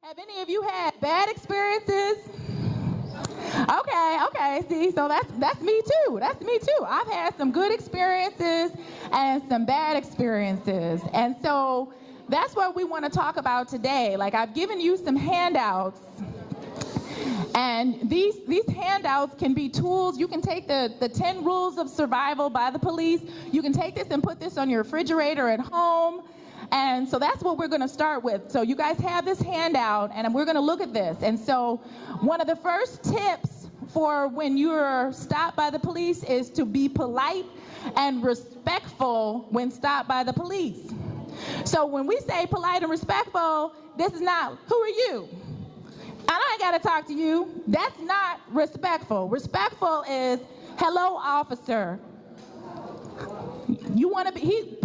Have any of you had bad experiences? Okay, see, so that's me too. That's me too. I've had some good experiences and some bad experiences. And so that's what we want to talk about today. Like, I've given you some handouts. And these handouts can be tools. You can take the 10 rules of survival by the police. You can take this and put this on your refrigerator at home. And so that's what we're going to start with. So you guys have this handout, and we're going to look at this. And so one of the first tips for when you're stopped by the police is to be polite and respectful when stopped by the police. So when we say polite and respectful, this is not, who are you? I ain't got to talk to you. That's not respectful. Respectful is, hello, officer. You want to be,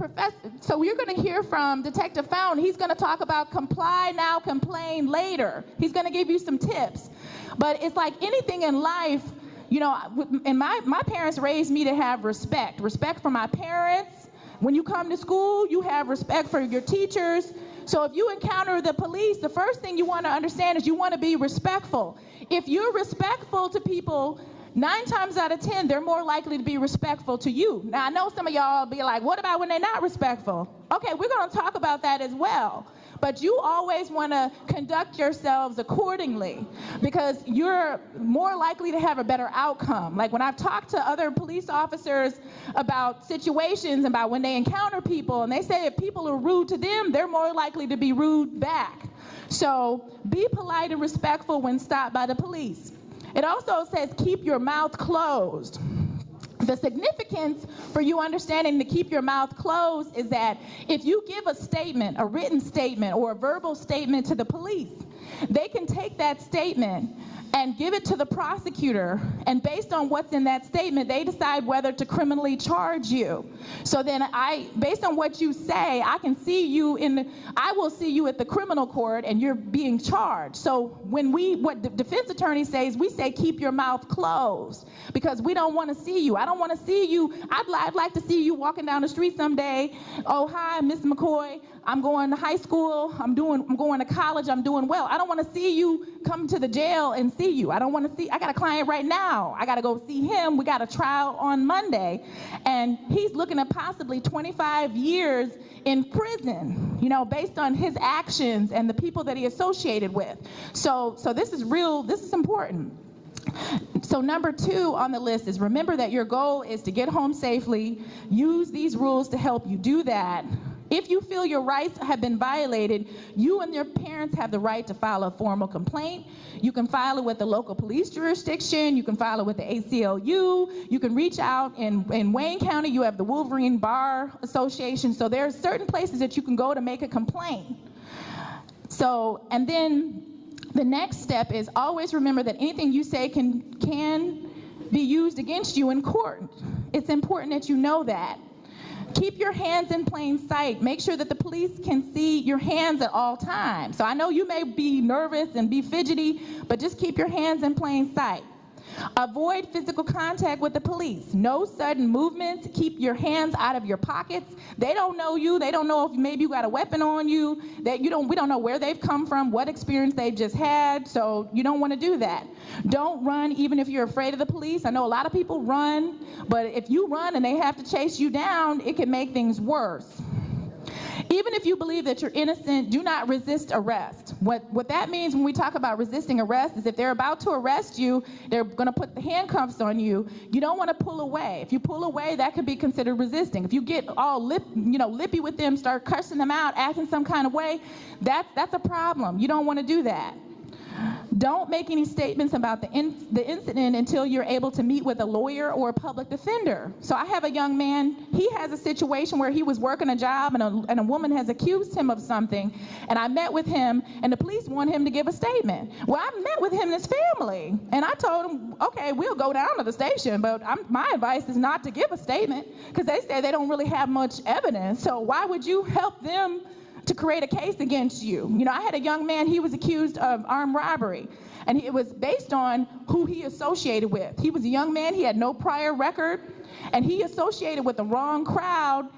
so you're going to hear from Detective Fountain. He's going to talk about comply now, complain later. He's going to give you some tips. But it's like anything in life, you know, and my parents raised me to have respect. Respect for my parents. When you come to school, you have respect for your teachers. So if you encounter the police, the first thing you want to understand is you want to be respectful. If you're respectful to people, 9 times out of 10, they're more likely to be respectful to you. Now, I know some of y'all be like, what about when they're not respectful? Okay, we're going to talk about that as well. But you always want to conduct yourselves accordingly because you're more likely to have a better outcome. Like when I've talked to other police officers about situations, about when they encounter people, and they say if people are rude to them, they're more likely to be rude back. So be polite and respectful when stopped by the police. It also says keep your mouth closed. The significance for you understanding to keep your mouth closed is that if you give a statement, a written statement or a verbal statement to the police, they can take that statement and give it to the prosecutor, and based on what's in that statement, they decide whether to criminally charge you. So then based on what you say, I will see you at the criminal court and you're being charged. So what the defense attorney says, we say keep your mouth closed because we don't want to see you. I don't want to see you. I'd like to see you walking down the street someday. Oh, hi, Miss McCoy. I'm going to high school. I'm going to college. I'm doing well. I don't want to see you come to the jail and see you. I don't want to see. I got a client right now. I got to go see him. We got a trial on Monday, and he's looking at possibly 25 years in prison, you know, based on his actions and the people that he associated with. So this is real. This is important. So number 2 on the list is remember that your goal is to get home safely. Use these rules to help you do that. If you feel your rights have been violated, you and your parents have the right to file a formal complaint. You can file it with the local police jurisdiction. You can file it with the ACLU. You can reach out in Wayne County. You have the Wolverine Bar Association. So there are certain places that you can go to make a complaint. So, and then the next step is always remember that anything you say can be used against you in court. It's important that you know that. Keep your hands in plain sight. Make sure that the police can see your hands at all times. So I know you may be nervous and be fidgety, but just keep your hands in plain sight. Avoid physical contact with the police. No sudden movements. Keep your hands out of your pockets. They don't know you. They don't know if maybe you got a weapon on you. We don't know where they've come from, what experience they've just had. So you don't want to do that. Don't run even if you're afraid of the police. I know a lot of people run, but if you run and they have to chase you down, it can make things worse. Even if you believe that you're innocent, do not resist arrest. What that means when we talk about resisting arrest is if they're about to arrest you, they're going to put the handcuffs on you. You don't want to pull away. If you pull away, that could be considered resisting. If you get all lippy with them, start cursing them out, acting some kind of way, that's a problem. You don't want to do that. Don't make any statements about the incident until you're able to meet with a lawyer or a public defender. So I have a young man, he has a situation where he was working a job and a woman has accused him of something, and I met with him and the police want him to give a statement. Well, I met with him and his family, and I told him, okay, we'll go down to the station, but my advice is not to give a statement because they say they don't really have much evidence, so why would you help them to create a case against you? You know, I had a young man, he was accused of armed robbery, and it was based on who he associated with. He was a young man, he had no prior record, and he associated with the wrong crowd,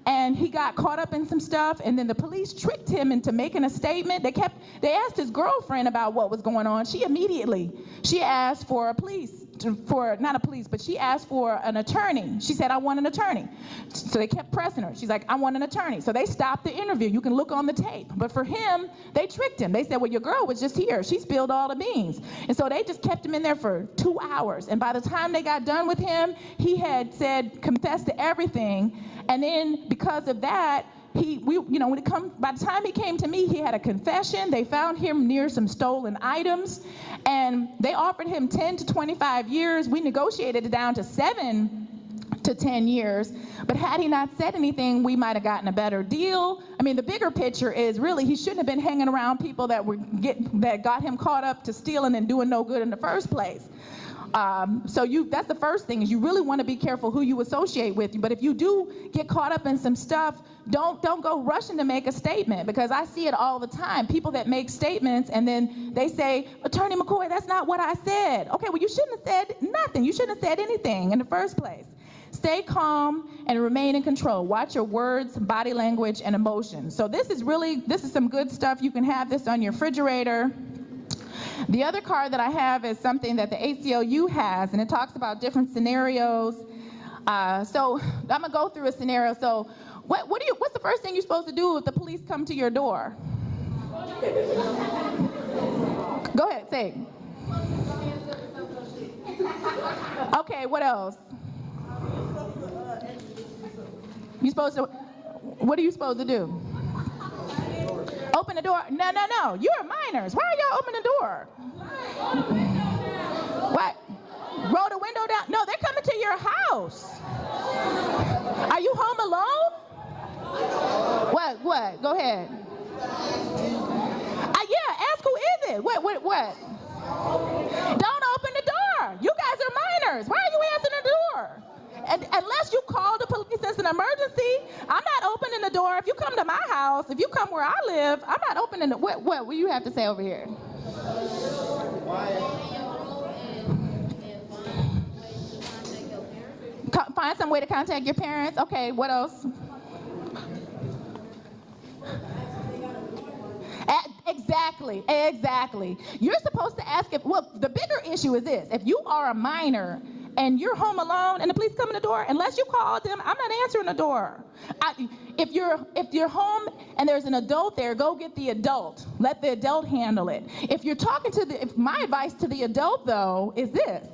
and he got caught up in some stuff, and then the police tricked him into making a statement. They asked his girlfriend about what was going on. She asked for she asked for an attorney. She said, I want an attorney. So they kept pressing her. She's like, I want an attorney. So they stopped the interview. You can look on the tape. But for him, they tricked him. They said, well, your girl was just here. She spilled all the beans. And so they just kept him in there for 2 hours. And by the time they got done with him, he had confessed to everything. And then because of that, by the time he came to me, he had a confession. They found him near some stolen items, and they offered him 10 to 25 years. We negotiated it down to 7 to 10 years, but had he not said anything, we might have gotten a better deal. I mean, the bigger picture is really he shouldn't have been hanging around people that got him caught up to stealing and doing no good in the first place. That's the first thing, is you really want to be careful who you associate with. But if you do get caught up in some stuff, don't go rushing to make a statement, because I see it all the time. People that make statements and then they say, Attorney McCoy, that's not what I said. Okay, well, you shouldn't have said nothing. You shouldn't have said anything in the first place. Stay calm and remain in control. Watch your words, body language, and emotions. So this is some good stuff. You can have this on your refrigerator. The other card that I have is something that the ACLU has, and it talks about different scenarios. So I'm gonna go through a scenario. So what's the first thing you're supposed to do if the police come to your door? Go ahead, say it. Okay, what else? What are you supposed to do? Open the door. No. You're minors. Why are y'all opening the door? What? Roll the window down? No, they're coming to your house. Are you home alone? What? Go ahead. Yeah, ask who is it? What? Don't open the door. You guys are minors. Why are you answering the door? And unless you call the police as an emergency, I'm not opening the door. If you come to my house, if you come where I live, I'm not opening the what do you have to say over here? Find some way to contact your parents. Okay, what else? Exactly. You're supposed to ask the bigger issue is this. If you are a minor and you're home alone and the police come in the door, unless you call them, I'm not answering the door. If you're home and there's an adult there, go get the adult. Let the adult handle it. If you're talking my advice to the adult though is this.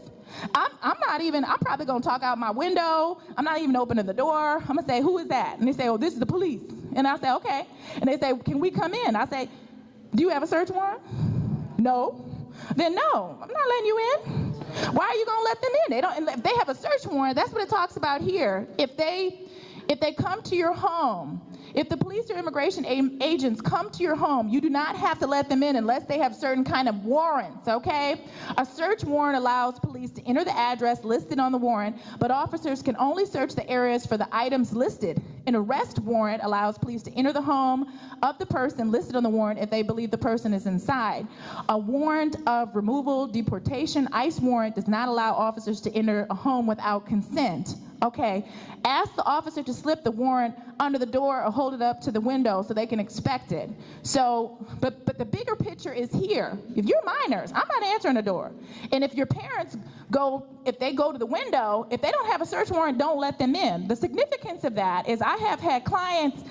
I'm probably gonna talk out my window. I'm not even opening the door. I'm gonna say, who is that? And they say, oh, this is the police. And I say, okay. And they say, can we come in? I say, do you have a search warrant? No. Then no, I'm not letting you in. Why are you gonna let them in? If they have a search warrant, that's what it talks about here. If they come to your home, if the police or immigration agents come to your home, you do not have to let them in unless they have certain kind of warrants, okay? A search warrant allows police to enter the address listed on the warrant, but officers can only search the areas for the items listed. An arrest warrant allows police to enter the home of the person listed on the warrant if they believe the person is inside. A warrant of removal, deportation, ICE warrant does not allow officers to enter a home without consent. Okay, ask the officer to slip the warrant under the door or hold it up to the window so they can inspect it. So, but the bigger picture is here. If you're minors, I'm not answering the door. And if your parents if they go to the window, if they don't have a search warrant, don't let them in. The significance of that is I have had clients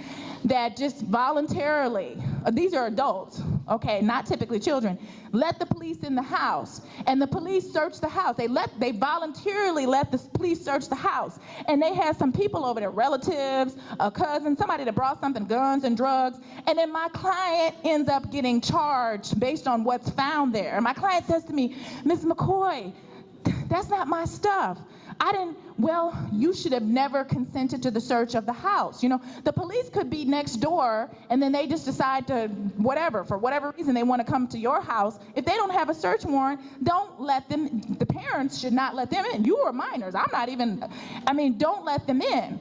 that just voluntarily, these are adults, okay, not typically children, let the police in the house, and the police search the house. They voluntarily let the police search the house, and they had some people over there, relatives, a cousin, somebody that brought something, guns and drugs, and then my client ends up getting charged based on what's found there. And my client says to me, Ms. McCoy, that's not my stuff. Well, you should have never consented to the search of the house. You know, the police could be next door and then they just decide to, for whatever reason, they want to come to your house. If they don't have a search warrant, don't let them, the parents should not let them in. You are minors. Don't let them in.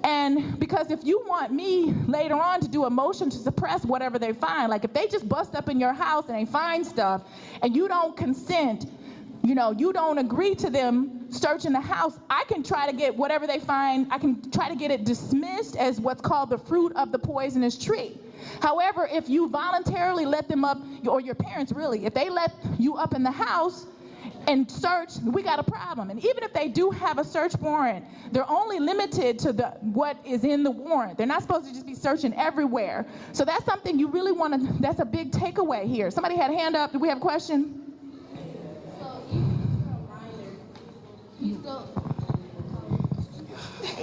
And because if you want me later on to do a motion to suppress whatever they find, like if they just bust up in your house and they find stuff and you don't consent you don't agree to them searching the house, I can try to get whatever they find, I can try to get it dismissed as what's called the fruit of the poisonous tree. However, if you voluntarily let them up, or your parents really, if they let you up in the house and search, we got a problem. And even if they do have a search warrant, they're only limited to what is in the warrant. They're not supposed to just be searching everywhere. So that's something you really want to, that's a big takeaway here. Somebody had a hand up. Do we have a question?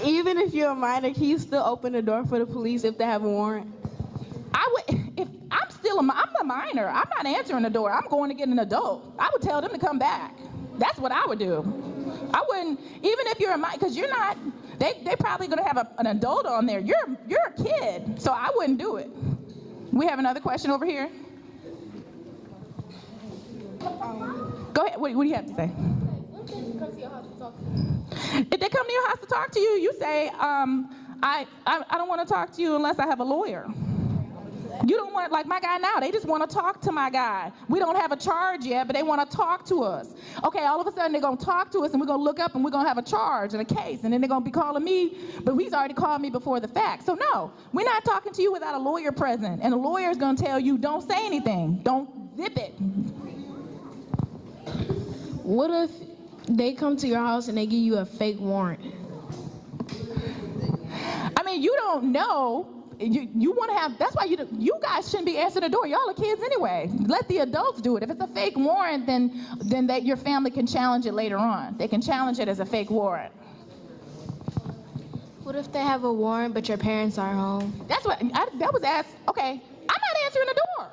Even if you're a minor, can you still open the door for the police if they have a warrant? I'm a minor. I'm not answering the door. I'm going to get an adult. I would tell them to come back. That's what I would do. I wouldn't, even if you're a minor, because you're not, they probably going to have an adult on there. You're a kid, so I wouldn't do it. We have another question over here. Go ahead. What do you have to say? If they come to your house to talk to you, you say, I don't want to talk to you unless I have a lawyer. You don't want, like my guy now, they just want to talk to my guy. We don't have a charge yet, but they want to talk to us. Okay, all of a sudden they're going to talk to us, and we're going to look up and we're going to have a charge and a case, and then they're going to be calling me, but he's already called me before the fact. So no, we're not talking to you without a lawyer present, and a lawyer is going to tell you, don't say anything, don't zip it. What if they come to your house and they give you a fake warrant? I mean, you don't know. You want to have, that's why you guys shouldn't be answering the door. Y'all are kids anyway. Let the adults do it. If it's a fake warrant, then your family can challenge it later on. They can challenge it as a fake warrant. What if they have a warrant but your parents aren't home? That's what, that was asked. Okay, I'm not answering the door.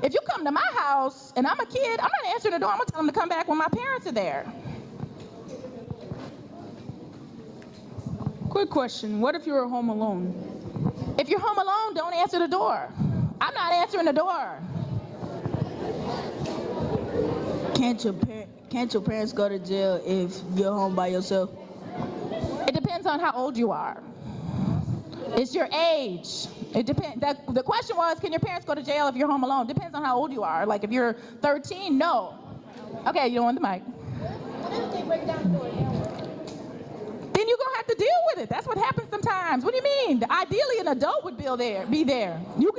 If you come to my house and I'm a kid, I'm not answering the door. I'm going to tell them to come back when my parents are there. Quick question. What if you were home alone? If you're home alone, don't answer the door. I'm not answering the door. Can't your parents go to jail if you're home by yourself? It depends on how old you are. It's your age. It depends. The question was, can your parents go to jail if you're home alone? Depends on how old you are. Like if you're 13, no. Okay, you don't want the mic. What if they break down the door? Then you're going to have to deal with it. That's what happens sometimes. What do you mean? Ideally, an adult would be there. You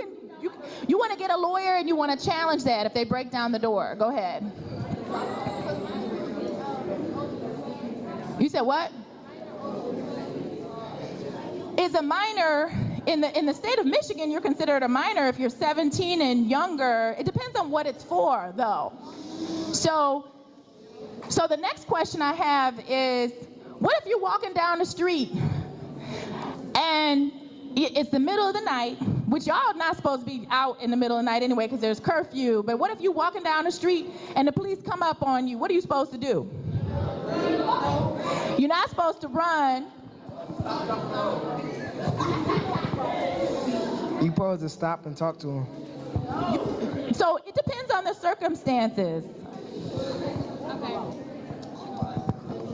want to get a lawyer and you want to challenge that if they break down the door. Go ahead. You said what? Is a minor, in the state of Michigan, you're considered a minor if you're 17 and younger. It depends on what it's for, though. So the next question I have is, what if you're walking down the street and it's the middle of the night, which y'all not supposed to be out in the middle of the night anyway because there's curfew, but what if you're walking down the street and the police come up on you? What are you supposed to do? You're not supposed to run. You're supposed to stop and talk to them. So it depends on the circumstances.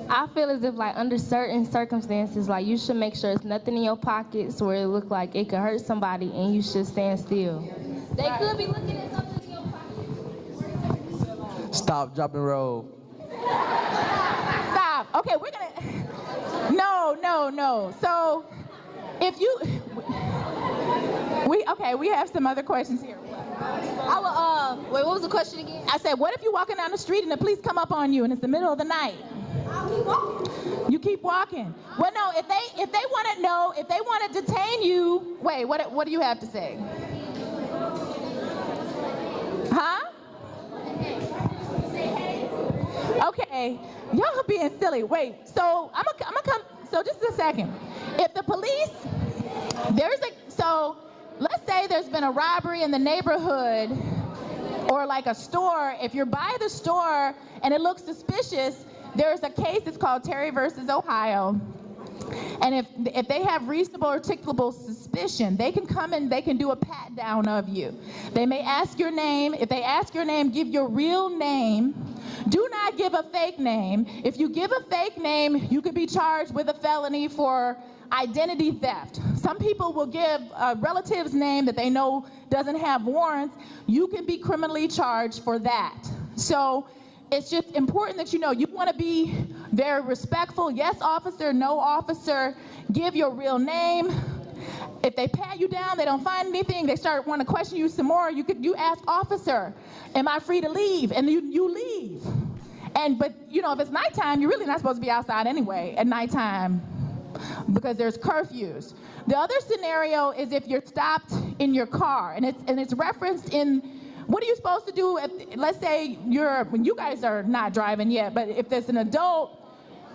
I feel as if, like, under certain circumstances, like, you should make sure there's nothing in your pockets where it look like it could hurt somebody, and you should stand still. They could be looking at something in your pocket. Stop, drop, and roll. Stop. Okay, we're gonna. No. So, if you, we have some other questions here. Wait, what was the question again? I said, what if you're walking down the street and the police come up on you and it's the middle of the night? I'll keep walking. You keep walking. Well, no, if they want to detain you, wait, what do you have to say? Huh? Okay, y'all being silly. Wait, so I'm gonna come. So just a second. If the police, let's say there's been a robbery in the neighborhood, or like a store. If you're by the store and it looks suspicious, there's a case. It's called Terry versus Ohio. And if they have reasonable articulable suspicion, they can come and they can do a pat down of you. They may ask your name. If they ask your name, give your real name. Do not give a fake name. If you give a fake name, you could be charged with a felony for identity theft. Some people will give a relative's name that they know doesn't have warrants. You can be criminally charged for that. So it's just important that you know you want to be very respectful. Yes, officer, no, officer. Give your real name. If they pat you down, they don't find anything, they start want to question you some more, you ask, officer, am I free to leave? And you leave. But you know, if it's nighttime, you're really not supposed to be outside anyway at nighttime because there's curfews. The other scenario is if you're stopped in your car, and it's referenced in, what are you supposed to do if, let's say when you guys are not driving yet, but if there's an adult,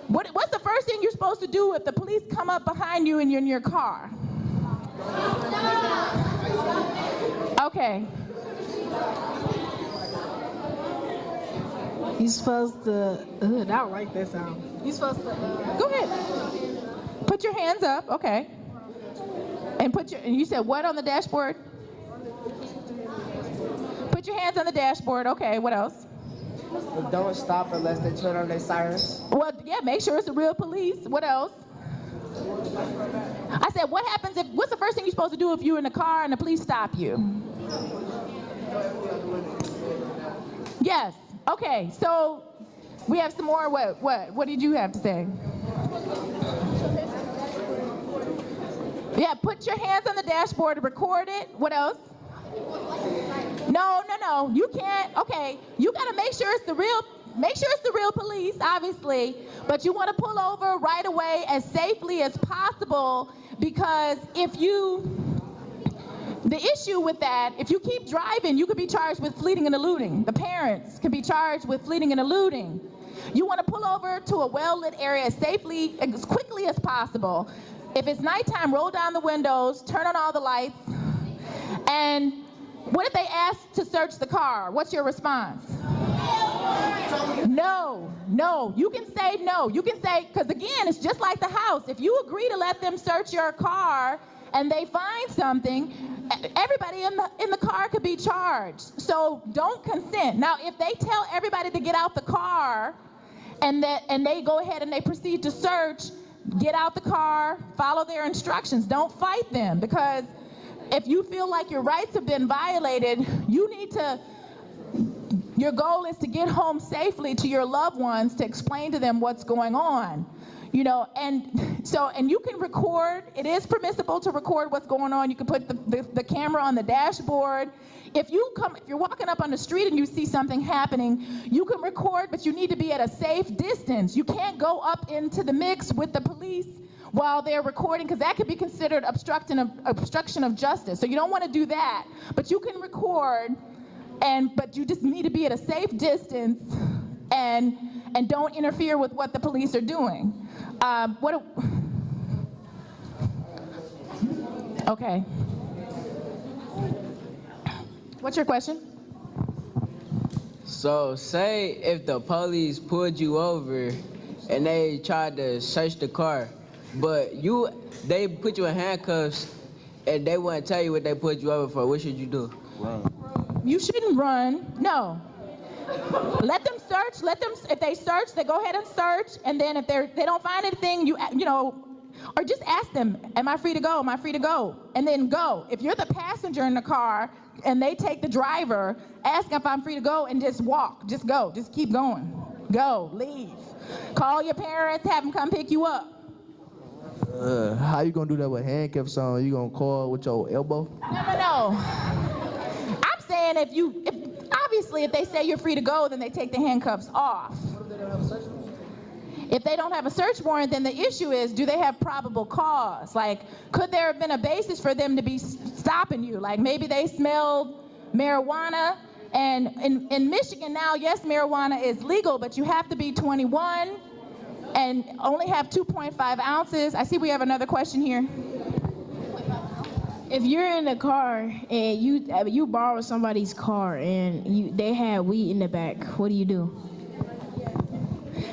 what's the first thing you're supposed to do if the police come up behind you and you're in your car? Okay. You're supposed to, I don't like that sound. You're supposed to, Go ahead. Put your hands up, okay. And you said what on the dashboard? Put your hands on the dashboard, okay, what else? Don't stop unless they turn on their sirens. Well, yeah, make sure it's the real police. What else? I said, what's the first thing you're supposed to do if you're in the car and the police stop you? Yes, okay, so we have some more, what did you have to say? Yeah, put your hands on the dashboard and record it. What else? No, you can't. Okay, you gotta make sure it's the real police, obviously, but you wanna pull over right away as safely as possible, because the issue with that, if you keep driving, you could be charged with fleeing and eluding. The parents can be charged with fleeing and eluding. You wanna pull over to a well-lit area as quickly as possible. If it's nighttime, roll down the windows, turn on all the lights, and what if they ask to search the car? What's your response? No. You can say no. You can say, because again, it's just like the house. If you agree to let them search your car and they find something, everybody in the car could be charged. So don't consent. Now, if they tell everybody to get out the car and they go ahead and they proceed to search, get out the car, follow their instructions. Don't fight them, because if you feel like your rights have been violated, your goal is to get home safely to your loved ones, to explain to them what's going on. You know, and you can record. It is permissible to record what's going on. You can put the camera on the dashboard. If you're walking up on the street and you see something happening, you can record, but you need to be at a safe distance. You can't go up into the mix with the police while they're recording, because that could be considered obstruction of justice. So you don't want to do that. But you can record, but you just need to be at a safe distance and don't interfere with what the police are doing. Okay. What's your question? So say if the police pulled you over and they tried to search the car, but they put you in handcuffs and they wouldn't tell you what they put you over for, what should you do? Run. You shouldn't run, no. Let them search, if they search, they go ahead and search, and then if they don't find anything, you know, or just ask them, am I free to go? Am I free to go? And then go. If you're the passenger in the car and they take the driver, ask if I'm free to go and just walk. Just go. Just keep going. Go. Leave. Call your parents. Have them come pick you up. How you gonna do that with handcuffs on? You gonna call with your elbow? No. I'm saying obviously if they say you're free to go, then they take the handcuffs off. If they don't have a search warrant, then the issue is, do they have probable cause? Like, could there have been a basis for them to be stopping you? Like, maybe they smelled marijuana, and in Michigan now, yes, marijuana is legal, but you have to be 21 and only have 2.5 ounces. I see we have another question here. if you're in a car and you borrow somebody's car and they have weed in the back, what do you do?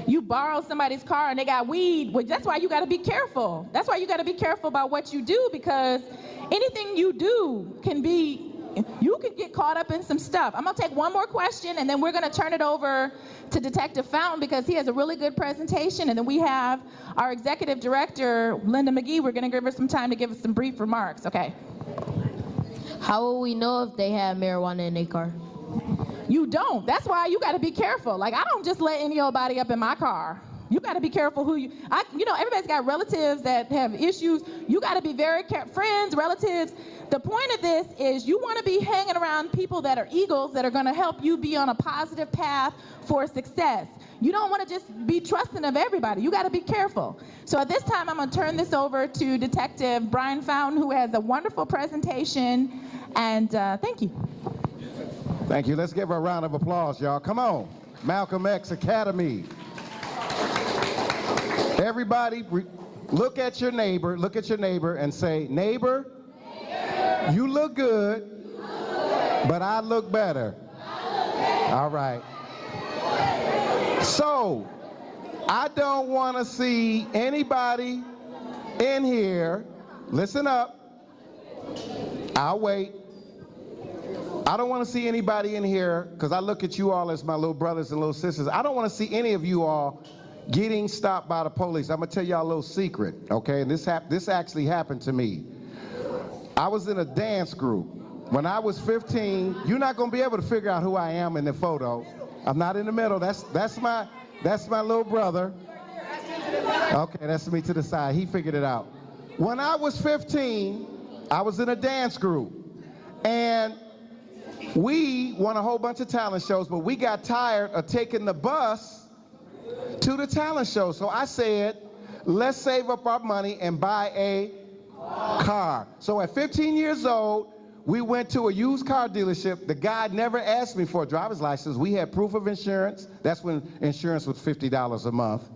You borrow somebody's car and they got weed. Well, that's why you got to be careful. That's why you got to be careful about what you do, because anything you do you can get caught up in some stuff. I'm gonna take one more question and then we're gonna turn it over to Detective Fountain because he has a really good presentation, and then we have our executive director, Linda McGee. We're gonna give her some time to give us some brief remarks, okay? How will we know if they have marijuana in their car? you don't. That's why you got to be careful. Like, I don't just let anybody up in my car. You got to be careful who you know, everybody's got relatives that have issues. You got to be very careful. Friends, relatives. The point of this is you want to be hanging around people that are eagles that are going to help you be on a positive path for success. You don't want to just be trusting of everybody. You got to be careful. So at this time, I'm going to turn this over to Detective Brian Fountain, who has a wonderful presentation. And thank you. Thank you. Let's give her a round of applause, y'all. Come on. Malcolm X Academy. Everybody, look at your neighbor and say, neighbor, you look good, but I look better. All right. So, I don't want to see anybody in here, listen up, I'll wait. I don't want to see anybody in here, because I look at you all as my little brothers and little sisters. I don't want to see any of you all getting stopped by the police. I'm going to tell y'all a little secret, okay? And this actually happened to me. I was in a dance group. When I was 15, you're not going to be able to figure out who I am in the photo. I'm not in the middle. That's my little brother. Okay, that's me to the side. He figured it out. When I was 15, I was in a dance group. And we won a whole bunch of talent shows, but we got tired of taking the bus to the talent show. So I said, let's save up our money and buy a car. So at 15 years old, we went to a used car dealership. The guy never asked me for a driver's license. We had proof of insurance. That's when insurance was $50 a month.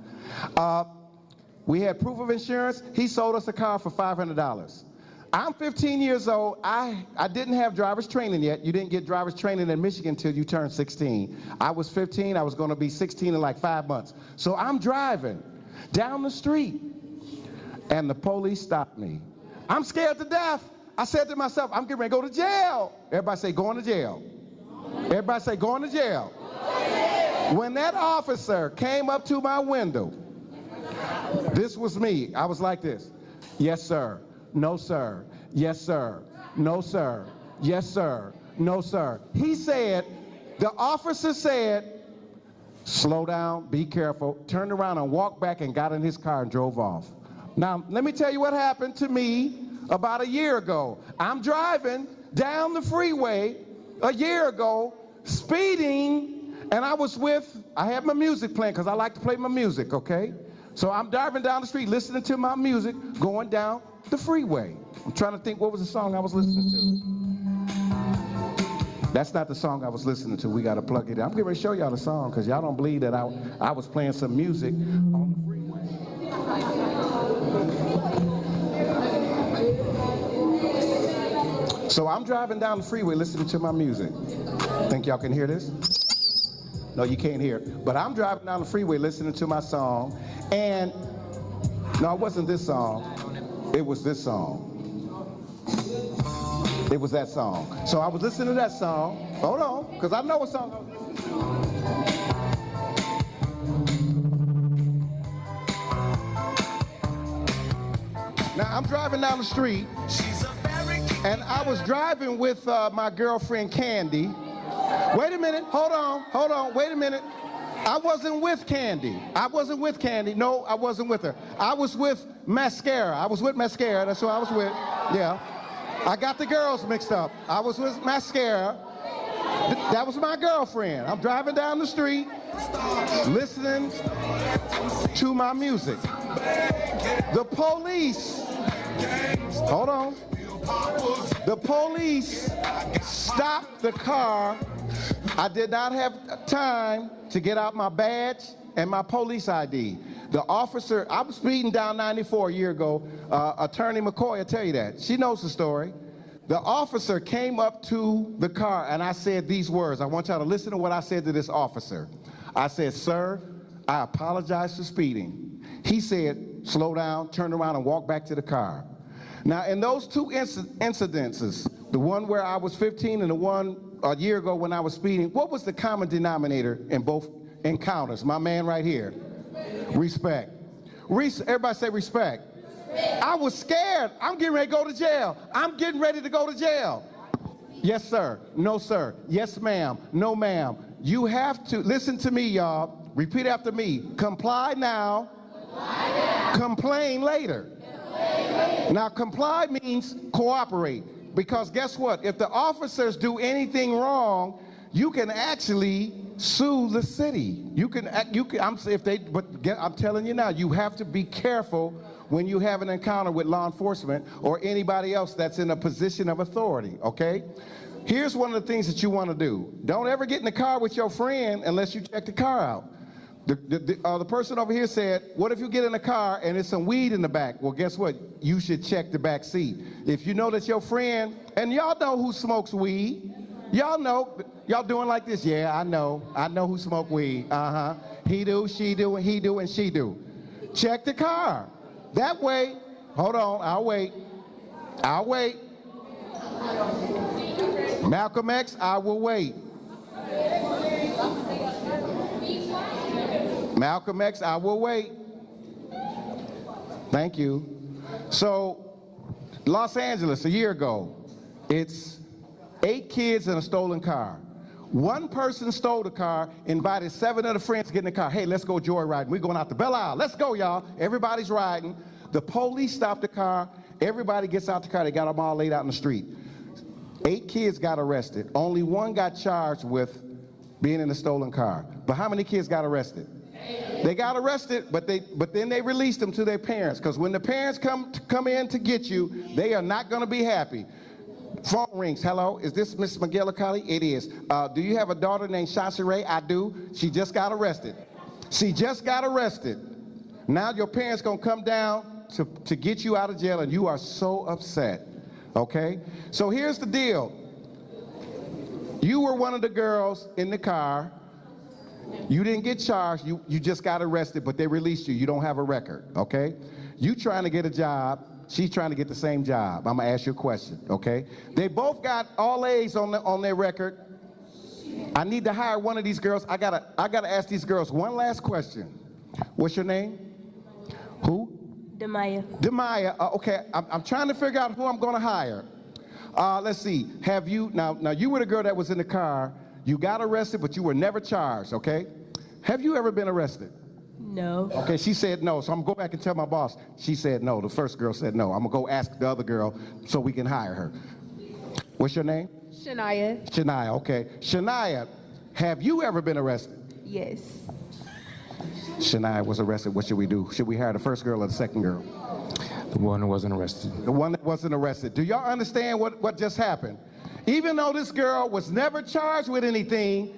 We had proof of insurance. He sold us a car for $500. I'm 15 years old. I didn't have driver's training yet. You didn't get driver's training in Michigan until you turned 16. I was 15. I was going to be 16 in like 5 months. So I'm driving down the street, and the police stopped me. I'm scared to death. I said to myself, I'm getting ready to go to jail. Everybody say, going to jail. Everybody say, going to jail. When that officer came up to my window, this was me. I was like this. Yes, sir. No, sir. Yes, sir. No, sir. Yes, sir. No, sir. He said, the officer said, slow down, be careful, turned around and walked back and got in his car and drove off. Now, let me tell you what happened to me about a year ago. I'm driving down the freeway a year ago, speeding, and I had my music playing because I like to play my music, okay? So I'm driving down the street, listening to my music, going down the freeway. I'm trying to think, what was the song I was listening to? That's not the song I was listening to. We got to plug it in. I'm getting ready to show y'all the song because y'all don't believe that I was playing some music on the freeway. So I'm driving down the freeway listening to my music. Think y'all can hear this? No, you can't hear it. But I'm driving down the freeway listening to my song, and no, it wasn't this song. It was this song. It was that song. So I was listening to that song. Hold on, because I know what song I was listening to. Now I'm driving down the street, and I was driving with my girlfriend Candy. Wait a minute, hold on, wait a minute. I wasn't with Candy. No, I wasn't with her. I was with Mascara. That's who I was with. Yeah. I got the girls mixed up. I was with Mascara. That was my girlfriend. I'm driving down the street, listening to my music. The police, hold on. The police stopped the car. I did not have time to get out my badge and my police ID. The officer, I was speeding down 94 a year ago. Attorney McCoy will tell you that. She knows the story. The officer came up to the car, and I said these words. I want y'all to listen to what I said to this officer. I said, sir, I apologize for speeding. He said, slow down, turn around, and walk back to the car. Now, in those two incidences, the one where I was 15 and the one a year ago when I was speeding, what was the common denominator in both encounters? My man right here. Respect. Everybody say respect. I was scared. I'm getting ready to go to jail. I'm getting ready to go to jail. Yes, sir. No, sir. Yes, ma'am. No, ma'am. You have to, listen to me, y'all. Repeat after me. Comply now. Complain later. Now, comply means cooperate. Because guess what? If the officers do anything wrong, you can actually sue the city. I'm telling you now, you have to be careful when you have an encounter with law enforcement or anybody else that's in a position of authority, okay? Here's one of the things that you want to do. Don't ever get in the car with your friend unless you check the car out. The person over here said, what if you get in the car and there's some weed in the back? Well, guess what? You should check the back seat. If you know that your friend, and y'all know who smokes weed. Y'all know, y'all doing like this. Yeah, I know who smoke weed. He do, she do, and he do, and she do. Check the car. That way, hold on, I'll wait. Malcolm X, I will wait. Malcolm X, I will wait. Thank you. So, Los Angeles, a year ago, it's 8 kids in a stolen car. One person stole the car, invited 7 of the friends to get in the car. Hey, let's go joyriding. We're going out to Belle Isle. Let's go, y'all. Everybody's riding. The police stopped the car. Everybody gets out the car. They got them all laid out in the street. 8 kids got arrested. Only 1 got charged with being in a stolen car. But how many kids got arrested? They got arrested, but then they released them to their parents, because when the parents come in to get you, they are not going to be happy. Phone rings. Hello, is this Miss McGillicuddy? It is. Do you have a daughter named Shasharay? I do. She just got arrested. Now your parents going to come down to get you out of jail, and you are so upset. Okay? So here's the deal. You were one of the girls in the car. You didn't get charged. You just got arrested, but they released you. You don't have a record. Okay? You trying to get a job. She's trying to get the same job. I'm going to ask you a question, okay? They both got all A's on their record. I need to hire one of these girls. I gotta ask these girls one last question. What's your name? Who? Demaya. Demaya. Okay, I'm trying to figure out who I'm going to hire. Let's see. Have you, now you were the girl that was in the car. You got arrested, but you were never charged, okay? Have you ever been arrested? No. Okay, she said no, so I'm gonna go back and tell my boss. She said no, the first girl said no. I'm gonna go ask the other girl so we can hire her. What's your name? Shania. Shania, okay. Shania, have you ever been arrested? Yes. Shania was arrested, what should we do? Should we hire the first girl or the second girl? The one who wasn't arrested. The one that wasn't arrested. Do y'all understand what just happened? Even though this girl was never charged with anything,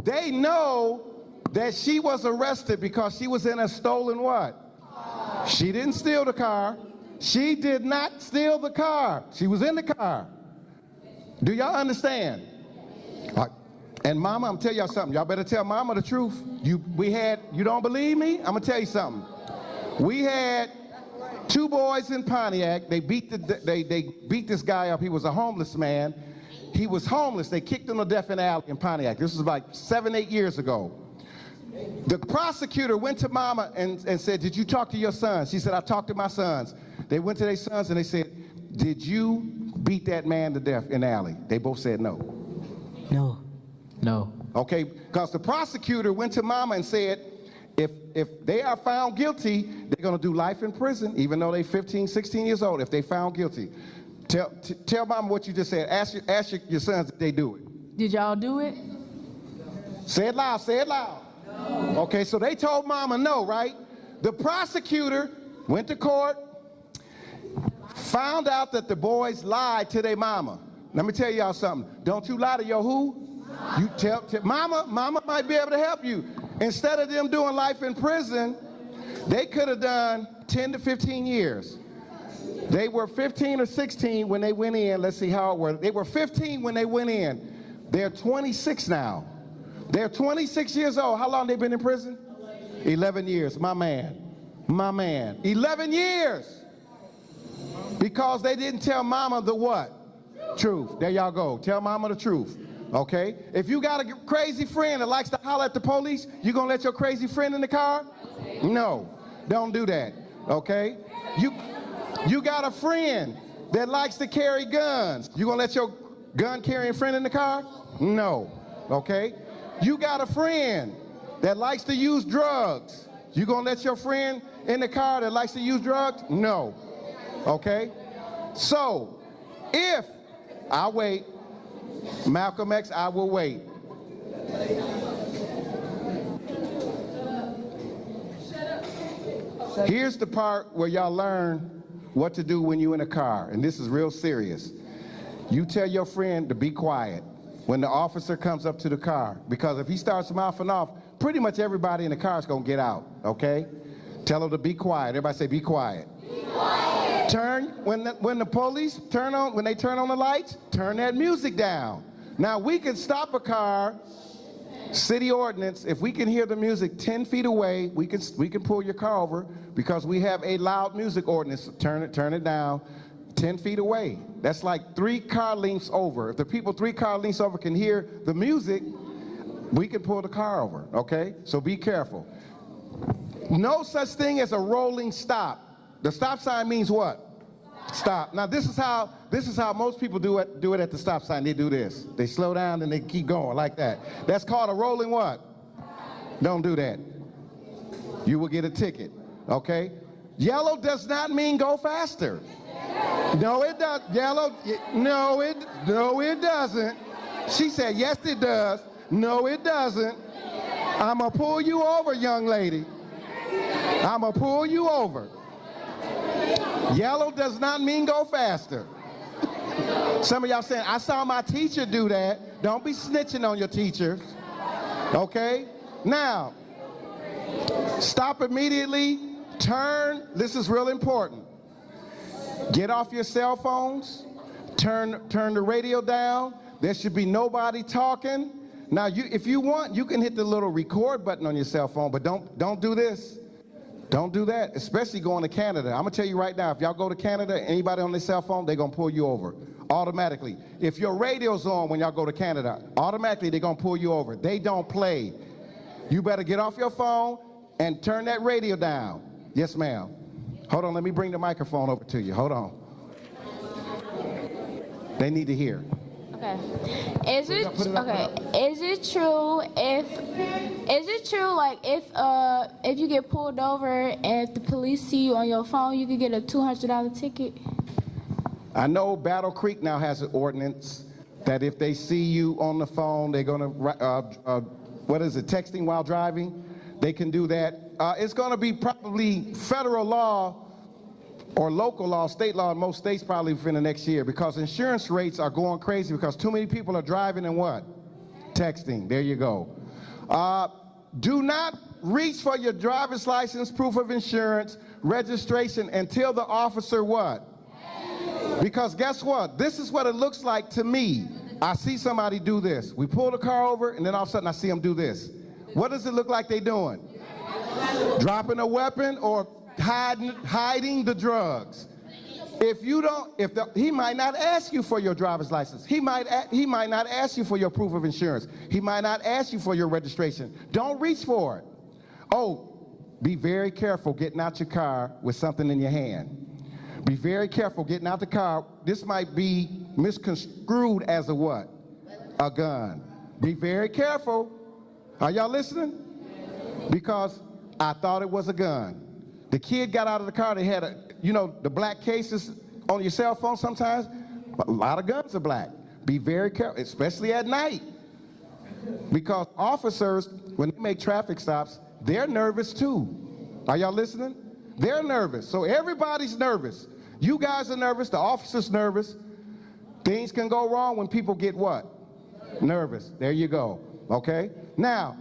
they know that she was arrested because she was in a stolen what? She didn't steal the car. She did not steal the car. She was in the car. Do y'all understand? And mama, I'm telling y'all something. Y'all better tell mama the truth. You don't believe me? I'm gonna tell you something. We had 2 boys in Pontiac. They beat this guy up. He was a homeless man. He was homeless. They kicked him to death in the alley in Pontiac. This was like 7, 8 years ago. The prosecutor went to mama and said, did you talk to your sons? She said, I talked to my sons. They went to their sons and they said, did you beat that man to death in the alley? They both said no. No. No. Okay, because the prosecutor went to mama and said, if they are found guilty, they're going to do life in prison, even though they're 15, 16 years old, if they found guilty. Tell mama what you just said. Ask your sons if they do it. Did y'all do it? Say it loud, say it loud. No. Okay, so they told mama no, right? The prosecutor went to court, found out that the boys lied to their mama. Let me tell y'all something. Don't you lie to your who? You tell mama might be able to help you. Instead of them doing life in prison, they could have done 10 to 15 years. They were 15 or 16 when they went in. Let's see how it worked. They were 15 when they went in. They're 26 now. They're 26 years old. How long they been in prison? 11 years. My man. 11 years. Because they didn't tell mama the what? Truth. There y'all go. Tell mama the truth. Okay? If you got a crazy friend that likes to holler at the police, you gonna let your crazy friend in the car? No. Don't do that. Okay? You got a friend that likes to carry guns. You gonna let your Gun carrying friend in the car? No. Okay? You got a friend that likes to use drugs. You gonna let your friend in the car that likes to use drugs? No. Okay? So, if I wait, Malcolm X, I will wait. Here's the part where y'all learn what to do when you're in a car, and this is real serious. You tell your friend to be quiet when the officer comes up to the car, because if he starts mouthing off, pretty much everybody in the car is gonna get out, okay? Tell him to be quiet. Everybody say, be quiet. Be quiet. Turn, when the police turn on, when they turn on the lights, turn that music down. Now we can stop a car, city ordinance, if we can hear the music 10 feet away, we can pull your car over because we have a loud music ordinance. Turn it down 10 feet away. That's like 3 car lengths over. If the people 3 car lengths over can hear the music, we can pull the car over, okay? So be careful. No such thing as a rolling stop. The stop sign means what? Stop. Now this is how most people do it at the stop sign. They do this. They slow down and they keep going like that. That's called a rolling what? Don't do that. You will get a ticket, okay? Yellow does not mean go faster. No, it does. Yellow, no, it doesn't. She said, yes, it does. No, it doesn't. I'm gonna pull you over, young lady. I'm gonna pull you over. Yellow does not mean go faster. Some of y'all saying, I saw my teacher do that. Don't be snitching on your teachers. Okay? Now, stop immediately, turn. This is real important. Get off your cell phones. Turn the radio down. There should be nobody talking. Now, if you want, you can hit the little record button on your cell phone, but don't do this. Don't do that, especially going to Canada. I'm gonna tell you right now, if y'all go to Canada, anybody on their cell phone, they're gonna pull you over, automatically. If your radio's on when y'all go to Canada, automatically they're gonna pull you over. They don't play. You better get off your phone and turn that radio down. Yes, ma'am. Hold on, let me bring the microphone over to you, hold on. They need to hear. Okay. Is it true like if you get pulled over and if the police see you on your phone, you could get a $200 ticket? I know Battle Creek now has an ordinance that if they see you on the phone, they're gonna texting while driving. They can do that. It's gonna be probably federal law or local law, state law in most states probably within the next year, because insurance rates are going crazy because too many people are driving and what? Texting. There you go. Do not reach for your driver's license, proof of insurance, registration until the officer what? Because guess what? This is what it looks like to me. I see somebody do this. We pull the car over and then all of a sudden I see them do this. What does it look like they doing? Dropping a weapon or hiding the drugs. He might not ask you for your driver's license. He might not ask you for your proof of insurance. He might not ask you for your registration. Don't reach for it. Oh, be very careful getting out your car with something in your hand. Be very careful getting out the car. This might be misconstrued as a what? A gun. Be very careful. Are y'all listening? Because I thought it was a gun. The kid got out of the car, they had the black cases on your cell phone sometimes. A lot of guns are black. Be very careful, especially at night. Because officers, when they make traffic stops, they're nervous too. Are y'all listening? They're nervous, so everybody's nervous. You guys are nervous, the officer's nervous. Things can go wrong when people get what? Nervous. There you go, okay? Now,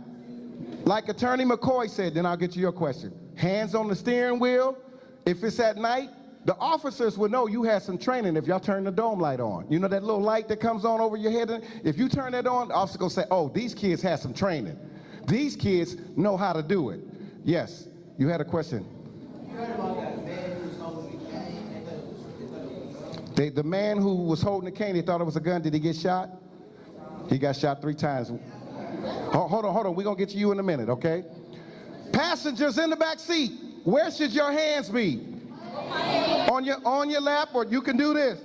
like Attorney McCoy said, then I'll get to your question. Hands on the steering wheel. If it's at night, the officers will know you had some training if y'all turn the dome light on. You know that little light that comes on over your head? If you turn that on, the officer gonna say, oh, these kids had some training. These kids know how to do it. Yes, you had a question. You heard about that man who was holding the cane? The man who was holding the cane, they thought it was a gun. Did he get shot? He got shot 3 times. Hold on. We're gonna get to you in a minute, okay? Passengers in the back seat, where should your hands be? On your lap, or you can do this.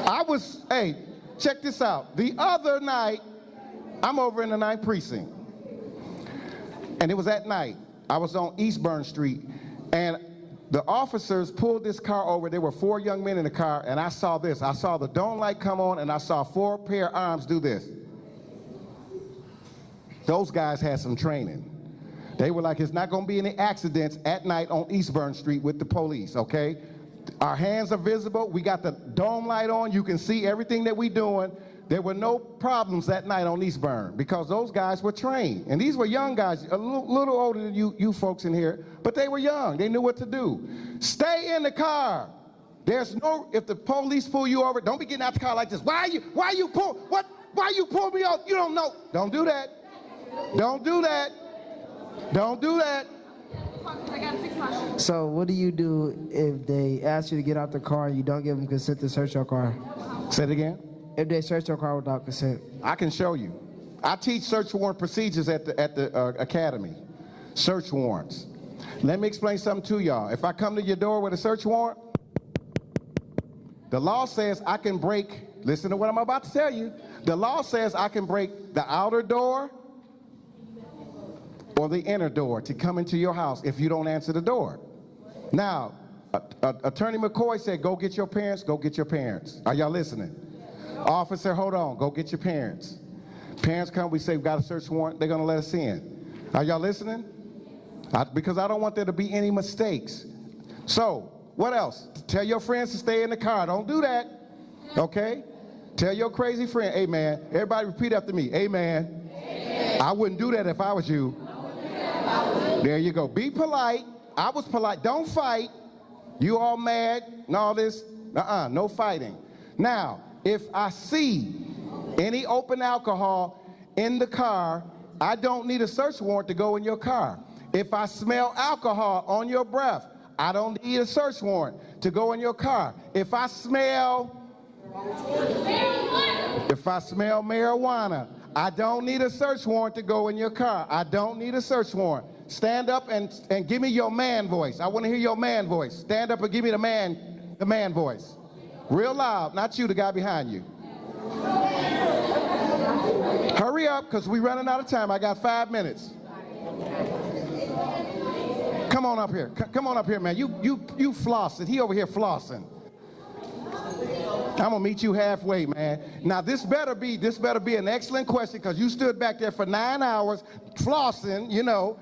I hey, check this out. The other night, I'm over in the 9th precinct. And it was at night. I was on Eastburn Street. And the officers pulled this car over. There were 4 young men in the car, and I saw this. I saw the dome light come on, and I saw 4 pair of arms do this. Those guys had some training. They were like, it's not going to be any accidents at night on Eastburn Street with the police, okay? Our hands are visible. We got the dome light on. You can see everything that we're doing. There were no problems that night on Eastburn because those guys were trained. And these were young guys, a little older than you folks in here, but they were young. They knew what to do. Stay in the car. There's no, if the police pull you over, don't be getting out the car like this. Why you pull me off? You don't know. Don't do that. Don't do that. Don't do that. So what do you do if they ask you to get out the car and you don't give them consent to search your car? Say it again. If they search your car without consent. I can show you. I teach search warrant procedures at the academy. Search warrants. Let me explain something to y'all. If I come to your door with a search warrant, the law says I can break, listen to what I'm about to tell you. The law says I can break the outer door or the inner door to come into your house if you don't answer the door. Now, Attorney McCoy said, go get your parents, go get your parents. Are y'all listening? Officer, hold on, go get your parents. Parents come, we say we got a search warrant, they're gonna let us in. Are y'all listening? Because I don't want there to be any mistakes. So, what else? Tell your friends to stay in the car, don't do that, okay? Tell your crazy friend, amen. Everybody repeat after me, amen. Amen. I wouldn't do that if I was you. There you go, be polite. I was polite, don't fight. You all mad and all this, no fighting. Now, if I see any open alcohol in the car, I don't need a search warrant to go in your car. If I smell alcohol on your breath, I don't need a search warrant to go in your car. If I smell marijuana, I don't need a search warrant to go in your car. I don't need a search warrant. Stand up and give me your man voice. I want to hear your man voice. Stand up and give me the man voice. Real loud, not you, the guy behind you. Hurry up, because we're running out of time. I got 5 minutes. Come on up here. Come on up here, man. You flossing. He over here flossing. I'm gonna meet you halfway, man. Now this better be an excellent question, because you stood back there for 9 hours flossing, you know.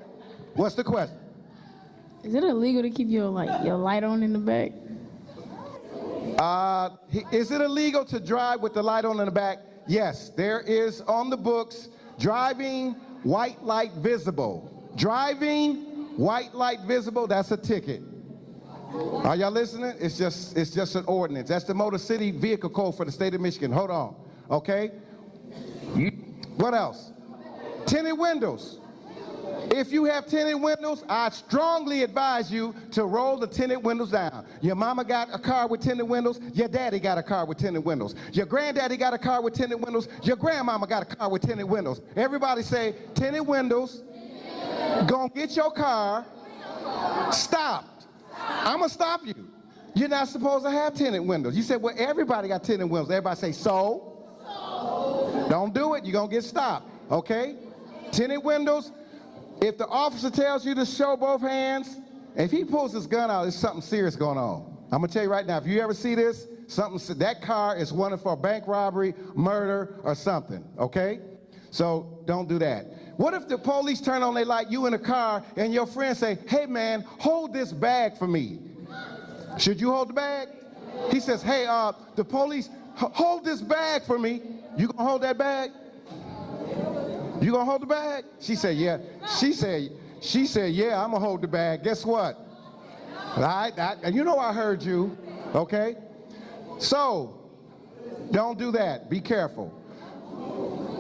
What's the question? Is it illegal to keep your light on in the back? Is it illegal to drive with the light on in the back? Yes, there is on the books, driving white light visible. Driving white light visible, that's a ticket. Are y'all listening? It's just an ordinance. That's the Motor City Vehicle Code for the state of Michigan. Hold on, okay? What else? Tinted windows. If you have tinted windows, I strongly advise you to roll the tinted windows down. Your mama got a car with tinted windows. Your daddy got a car with tinted windows. Your granddaddy got a car with tinted windows. Your grandmama got a car with tinted windows. Everybody say, tinted windows. Gonna get your car stopped. I'm gonna stop you. You're not supposed to have tinted windows. You said, well, everybody got tinted windows. Everybody say, so? Don't do it. You're gonna get stopped, okay? Tinted windows. If the officer tells you to show both hands, if he pulls his gun out, there's something serious going on. I'm gonna tell you right now, if you ever see this, that car is wanted for bank robbery, murder, or something, okay? So don't do that. What if the police turn on their light, you in the car, and your friend say, hey man, hold this bag for me. Should you hold the bag? He says, hey, the police, hold this bag for me. You gonna hold that bag? You gonna hold the bag? She said, yeah. She said, yeah, I'm gonna hold the bag. Guess what? And you know I heard you, okay? So, don't do that. Be careful.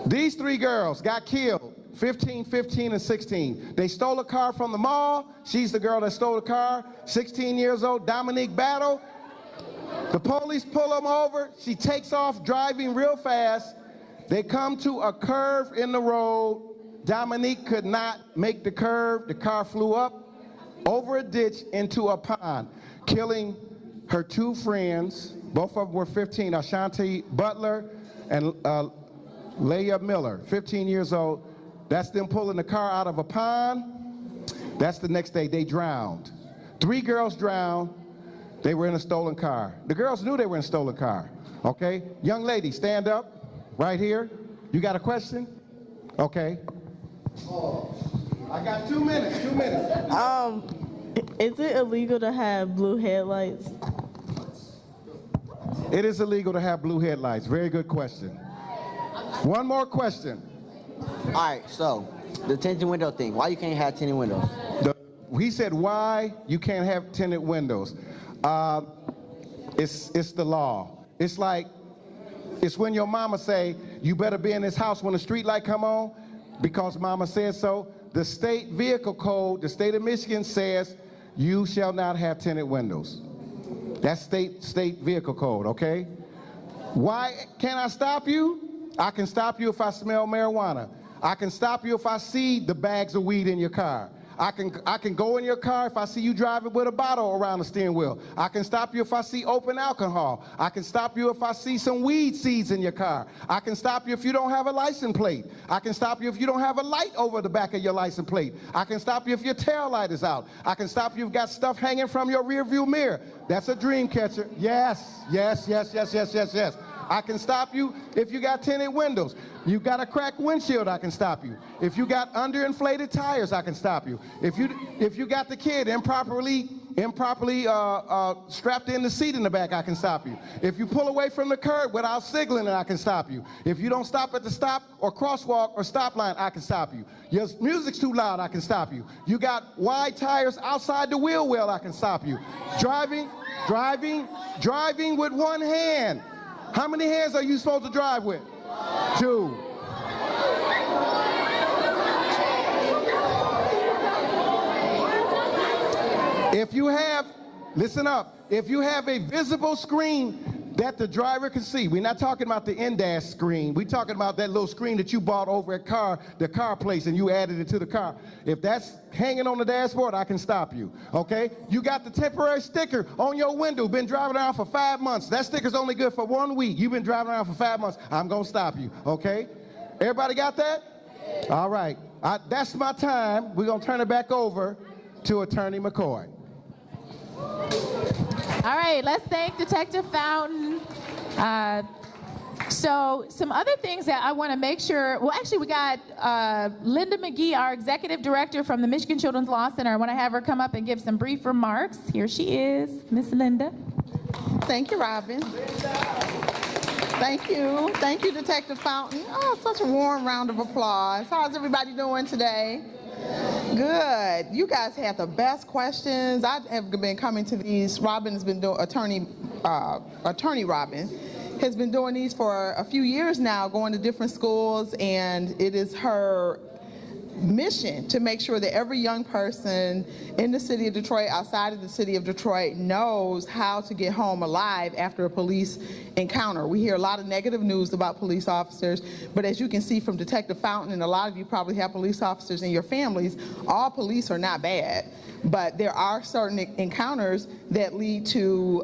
These 3 girls got killed, 15, 15, and 16. They stole a car from the mall. She's the girl that stole the car, 16 years old, Dominique Battle. The police pull them over. She takes off driving real fast. They come to a curve in the road. Dominique could not make the curve. The car flew up over a ditch into a pond, killing her two friends, both of them were 15, Ashanti Butler and Leah Miller, 15 years old. That's them pulling the car out of a pond. That's the next day they drowned. 3 girls drowned. They were in a stolen car. The girls knew they were in a stolen car, okay? Young lady, stand up right here. You got a question? Okay. I got 2 minutes, 2 minutes. Is it illegal to have blue headlights? It is illegal to have blue headlights. Very good question. One more question. All right, so the tinted window thing. Why you can't have tinted windows? He said why you can't have tinted windows. It's the law. It's when your mama say you better be in this house when the street light come on because mama said so. The state vehicle code, the state of Michigan says you shall not have tinted windows. That's state vehicle code, okay? Why can't I stop you? I can stop you if I smell marijuana. I can stop you if I see the bags of weed in your car. I can go in your car if I see you driving with a bottle around the steering wheel. I can stop you if I see open alcohol. I can stop you if I see some weed seeds in your car. I can stop you if you don't have a license plate. I can stop you if you don't have a light over the back of your license plate. I can stop you if your tail light is out. I can stop you if you've got stuff hanging from your rear view mirror. That's a dream catcher. Yes, yes, yes, yes, yes, yes, yes. I can stop you if you got tinted windows. You got a cracked windshield, I can stop you. If you got underinflated tires, I can stop you. If you got the kid improperly strapped in the seat in the back, I can stop you. If you pull away from the curb without signaling, I can stop you. If you don't stop at the stop or crosswalk or stop line, I can stop you. Your music's too loud, I can stop you. You got wide tires outside the wheel well, I can stop you. Driving with one hand. How many hands are you supposed to drive with? 2. If you have, listen up, if you have a visible screen that the driver can see, we're not talking about the in-dash screen, we're talking about that little screen that you bought over at the car place and you added it to the car. If that's hanging on the dashboard, I can stop you, okay? You got the temporary sticker on your window, been driving around for 5 months. That sticker's only good for 1 week. You've been driving around for 5 months. I'm gonna stop you, okay? Everybody got that? All right, that's my time. We're gonna turn it back over to Attorney McCoy. All right, let's thank Detective Fountain. So some other things that I want to make sure, well, actually we got Linda McGee, our executive director from the Michigan Children's Law Center. I want to have her come up and give some brief remarks. Here she is, Miss Linda. Thank you, Robin. Thank you. Thank you, Detective Fountain. Oh, such a warm round of applause. How's everybody doing today? Good. You guys had the best questions. I have been coming to these. Robin has been doing, Attorney Robin has been doing these for a few years now, going to different schools, and it is her mission to make sure that every young person in the city of Detroit, outside of the city of Detroit, knows how to get home alive after a police encounter. We hear a lot of negative news about police officers, but as you can see from Detective Fountain, and a lot of you probably have police officers in your families, all police are not bad. But there are certain encounters that lead to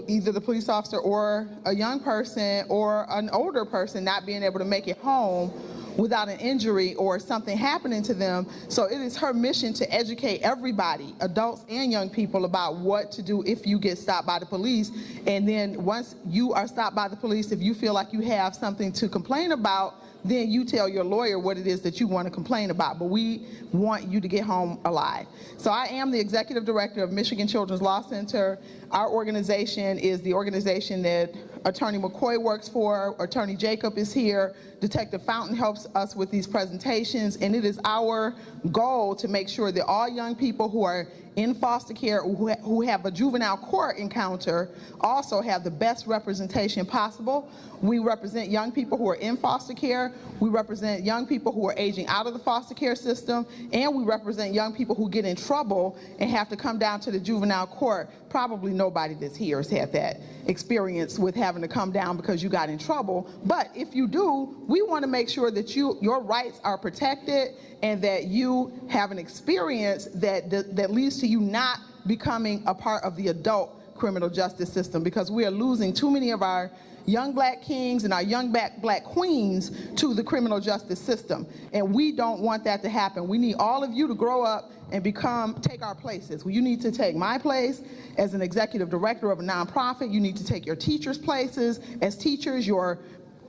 either the police officer or a young person or an older person not being able to make it home without an injury or something happening to them. So it is her mission to educate everybody, adults and young people, about what to do if you get stopped by the police. And then once you are stopped by the police, if you feel like you have something to complain about, then you tell your lawyer what it is that you want to complain about. But we want you to get home alive. So I am the executive director of Michigan Children's Law Center. Our organization is the organization that Attorney McCoy works for. Attorney Jacob is here. Detective Fountain helps us with these presentations. And it is our goal to make sure that all young people who are in foster care, who have a juvenile court encounter, also have the best representation possible. We represent young people who are in foster care. We represent young people who are aging out of the foster care system. And we represent young people who get in trouble and have to come down to the juvenile court. Probably nobody that's here has had that experience with having to come down because you got in trouble. But if you do, we want to make sure that your rights are protected and that you have an experience that leads to you not becoming a part of the adult criminal justice system, because we are losing too many of our young black kings and our young black queens to the criminal justice system. And we don't want that to happen. We need all of you to grow up and take our places. You need to take my place as an executive director of a nonprofit. You need to take your teachers' places as teachers, your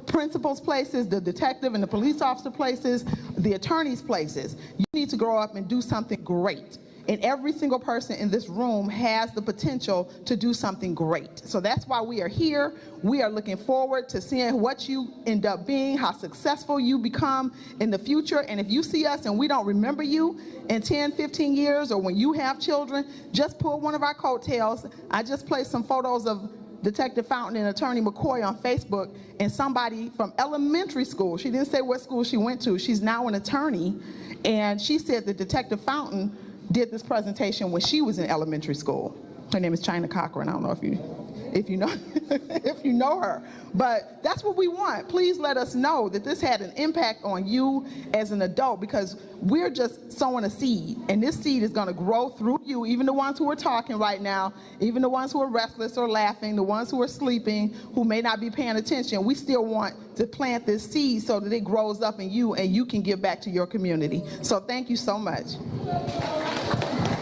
principals' places, the detective and the police officer places, the attorney's places. You need to grow up and do something great. And every single person in this room has the potential to do something great. So that's why we are here. We are looking forward to seeing what you end up being, how successful you become in the future. And if you see us and we don't remember you in 10, 15 years, or when you have children, just pull one of our coattails. I just placed some photos of Detective Fountain and Attorney McCoy on Facebook, and somebody from elementary school, she didn't say what school she went to, she's now an attorney, and she said that Detective Fountain did this presentation when she was in elementary school. Her name is China Cochran. I don't know if you know if you know her, but that's what we want. Please let us know that this had an impact on you as an adult, because we're just sowing a seed, and this seed is going to grow through you, even the ones who are talking right now, even the ones who are restless or laughing, the ones who are sleeping, who may not be paying attention. We still want to plant this seed so that it grows up in you and you can give back to your community. So thank you so much.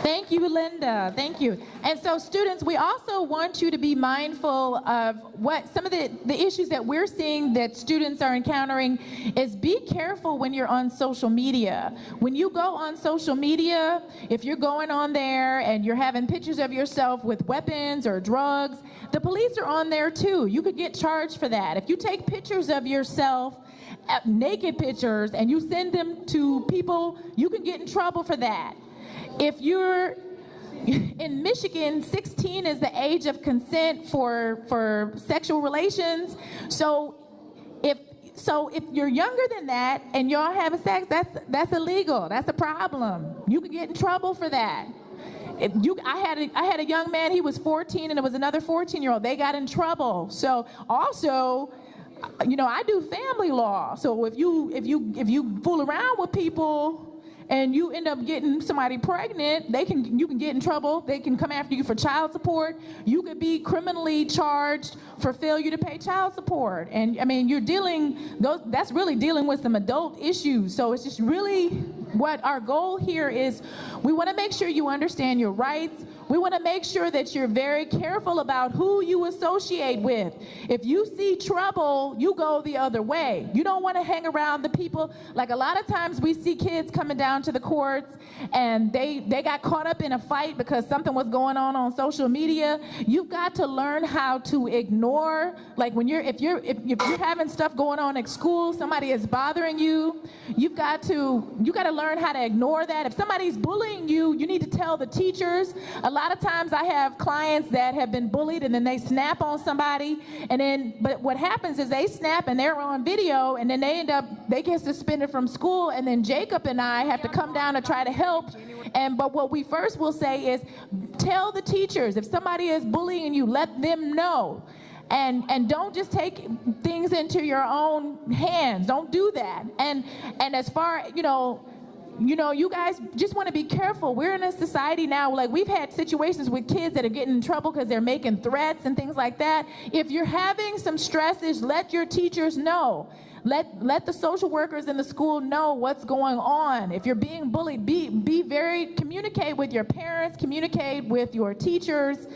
Thank you, Linda. Thank you. And so students, we also want you to be mindful of what some of the issues that we're seeing that students are encountering is be careful when you're on social media. When you go on social media, if you're going on there and you're having pictures of yourself with weapons or drugs, the police are on there too. You could get charged for that. If you take pictures of yourself, naked pictures, and you send them to people, you can get in trouble for that. If you're in Michigan, 16 is the age of consent for sexual relations. So if you're younger than that and y'all having sex, that's illegal. That's a problem. You could get in trouble for that. I had a young man, he was 14, and it was another 14-year-old. They got in trouble. So also, you know, I do family law. So if you fool around with people and you end up getting somebody pregnant, you can get in trouble. They can come after you for child support. You could be criminally charged for failure to pay child support. And I mean, that's really dealing with some adult issues. So it's just really what our goal here is. We want to make sure you understand your rights. We want to make sure that you're very careful about who you associate with. If you see trouble, you go the other way. You don't want to hang around the people. Like a lot of times we see kids coming down to the courts and they got caught up in a fight because something was going on social media. You've got to learn how to ignore, like if you're having stuff going on at school, somebody is bothering you, you got to learn how to ignore that. If somebody's bullying you, you need to tell the teachers. A lot of times I have clients that have been bullied and then they snap on somebody, but what happens is they snap and they're on video, and then they get suspended from school, and then Jacob and I have to come down and try to help. But what we first will say is tell the teachers, if somebody is bullying you, let them know. And don't just take things into your own hands. Don't do that. And as far, you guys just want to be careful. We're in a society now, like we've had situations with kids that are getting in trouble because they're making threats and things like that. If you're having some stresses, let your teachers know. Let the social workers in the school know what's going on. If you're being bullied, communicate with your parents, communicate with your teachers,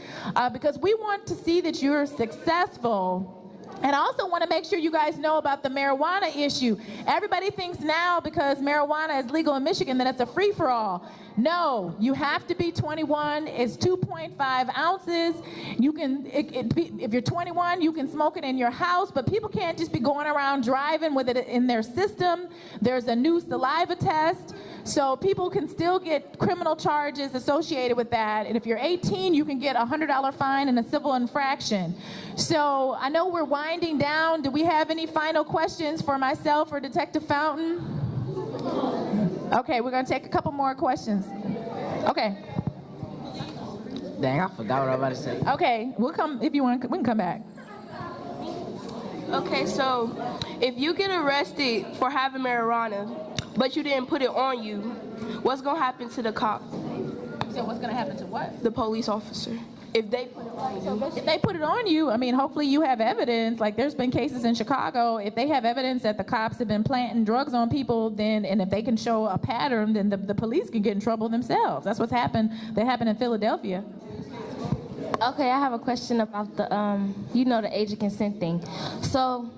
because we want to see that you're successful. And I also want to make sure you guys know about the marijuana issue. Everybody thinks now because marijuana is legal in Michigan that it's a free-for-all. No, you have to be 21. It's 2.5 ounces. You can, if you're 21, you can smoke it in your house, but people can't just be going around driving with it in their system. There's a new saliva test. So people can still get criminal charges associated with that. And if you're 18, you can get a $100 fine and a civil infraction. So I know we're winding down. Do we have any final questions for myself or Detective Fountain? Okay, we're going to take a couple more questions. Okay. Dang, I forgot what I was about to say. Okay, we'll come if you want. We can come back. Okay, so if you get arrested for having marijuana, but you didn't put it on you, what's going to happen to the cop? So what's going to happen to what? The police officer. if they put it on you. If they put it on you, I mean, hopefully you have evidence. Like there's been cases in Chicago, if they have evidence that the cops have been planting drugs on people, then, and if they can show a pattern, then the police can get in trouble themselves. That's what's happened. That happened in Philadelphia. Okay, I have a question about the, you know, the age of consent thing. So,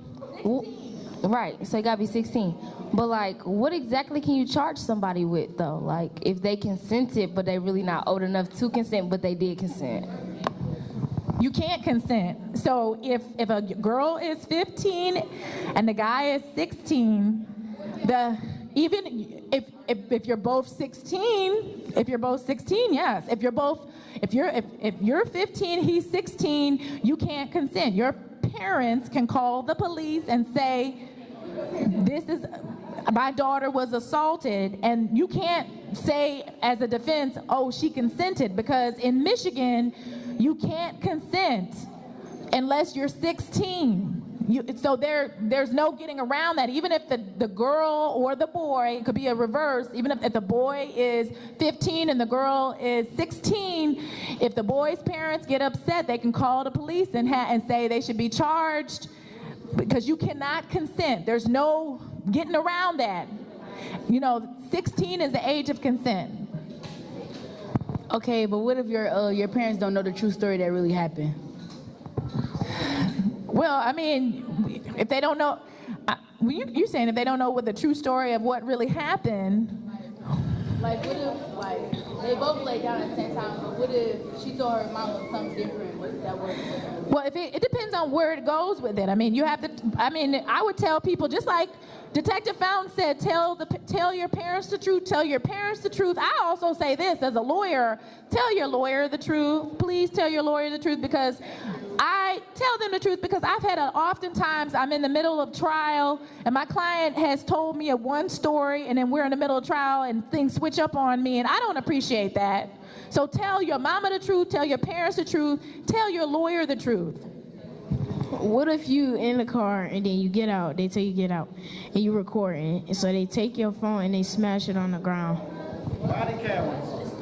right, so you gotta be 16. But like, what exactly can you charge somebody with though? Like, if they consented, but they really not old enough to consent, but they did consent. You can't consent. So if a girl is 15 and the guy is 16, even if you're both 16, yes. If you're 15, he's 16, you can't consent. Your parents can call the police and say, my daughter was assaulted, and you can't say as a defense, oh, she consented, because in Michigan, you can't consent unless you're 16. So there's no getting around that. Even if the girl or the boy, it could be a reverse, even if the boy is 15 and the girl is 16, if the boy's parents get upset, they can call the police and say they should be charged, because you cannot consent. There's no getting around that. 16 is the age of consent. Okay, but what if your parents don't know the true story that really happened? Well, I mean, if they don't know, you're saying if they don't know what the true story of what really happened. Like, what if, they both laid down at the same time, but what if she told her mama something different? Well, if it depends on where it goes with it. I mean, I would tell people, just like Detective Fountain said, tell your parents the truth, tell your parents the truth. I also say this as a lawyer, tell your lawyer the truth. Please tell your lawyer the truth, because I tell them the truth, because I've had oftentimes I'm in the middle of trial and my client has told me one story and then we're in the middle of trial and things switch up on me, and I don't appreciate that. So tell your mama the truth, tell your parents the truth, tell your lawyer the truth. What if you in the car and then you get out, they tell you get out, and you recording, and so they take your phone and they smash it on the ground? Body cameras.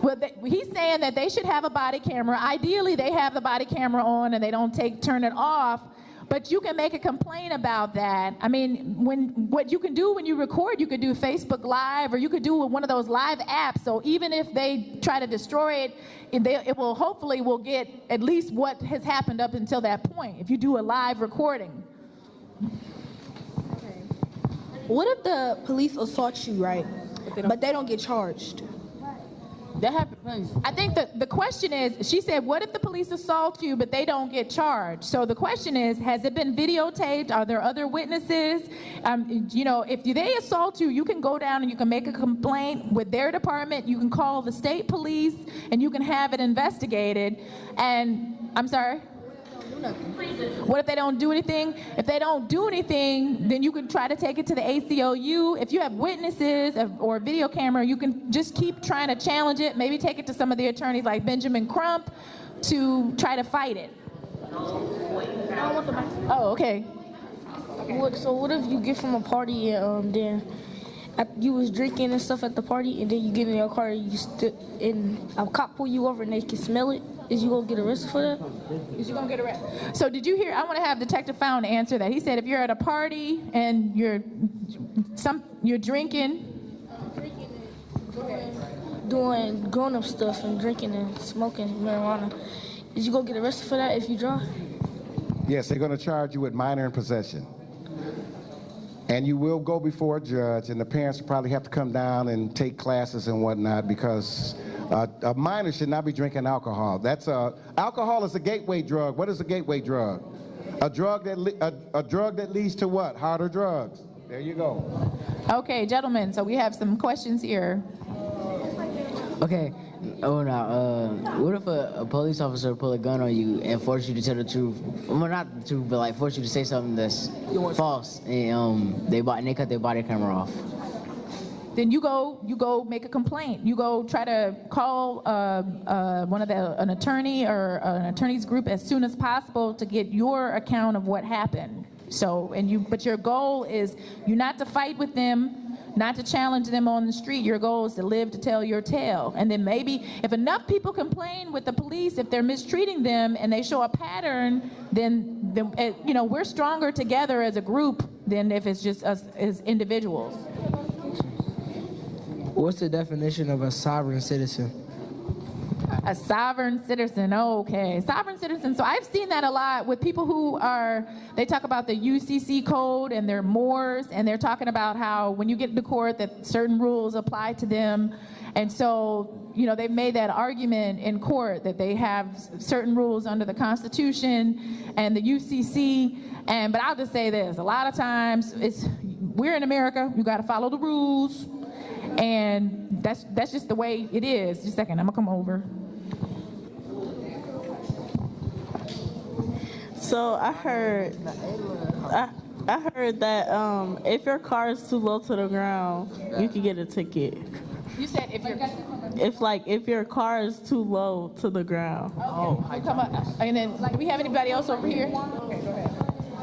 Well, he's saying that they should have a body camera. Ideally, they have the body camera on and they don't turn it off. But you can make a complaint about that. I mean, what you can do when you record, you could do Facebook Live, or you could do one of those live apps. So even if they try to destroy it, it will hopefully get at least what has happened up until that point, if you do a live recording. Okay. What if the police assault you, right? But they don't get charged? That happens. I think the question is, she said, what if the police assault you, but they don't get charged? So the question is, has it been videotaped? Are there other witnesses? If they assault you, you can go down and you can make a complaint with their department. You can call the state police and you can have it investigated. And I'm sorry? What if they don't do anything? If they don't do anything, then you can try to take it to the ACLU. If you have witnesses or a video camera, you can just keep trying to challenge it. Maybe take it to some of the attorneys like Benjamin Crump to try to fight it. Oh, okay. So what if you get from a party and then you was drinking and stuff at the party, and then you get in your car and a cop pull you over and they can smell it? Is you gonna get arrested for that? Is you gonna get arrested? So did you hear? I want to have Detective Fountain answer that. He said if you're at a party and you're drinking, doing grown-up stuff and drinking and smoking marijuana, is you gonna get arrested for that if you drive? Yes, they're gonna charge you with minor in possession. And you will go before a judge, and the parents will probably have to come down and take classes and whatnot, because a minor should not be drinking alcohol. Alcohol is a gateway drug. What is a gateway drug? A drug that leads to what? Harder drugs. There you go. Okay, gentlemen, so we have some questions here. Okay. Oh, now, what if a police officer pull a gun on you and force you to tell the truth? Well, not the truth, but like force you to say something that's false, and they cut their body camera off. Then you go make a complaint. You go try to call an attorney or an attorney's group as soon as possible to get your account of what happened. So, but your goal is you not to fight with them. not to challenge them on the street. Your goal is to live to tell your tale. And then maybe if enough people complain with the police, if they're mistreating them and they show a pattern, then you know, we're stronger together as a group than if it's just us as individuals. What's the definition of a sovereign citizen? A sovereign citizen, okay. Sovereign citizen, so I've seen that a lot with people who are, they talk about the UCC code and they're Moors, and they're talking about how when you get to court that certain rules apply to them. And so, you know, they've made that argument in court that they have certain rules under the Constitution and the UCC. But I'll just say this, a lot of times we're in America, you gotta follow the rules. And that's just the way it is. Just a second, I'm gonna come over. So I heard that if your car is too low to the ground, you can get a ticket. You said if your car is too low to the ground. Okay. Come up. And then, do we have anybody else over here? Okay, go ahead.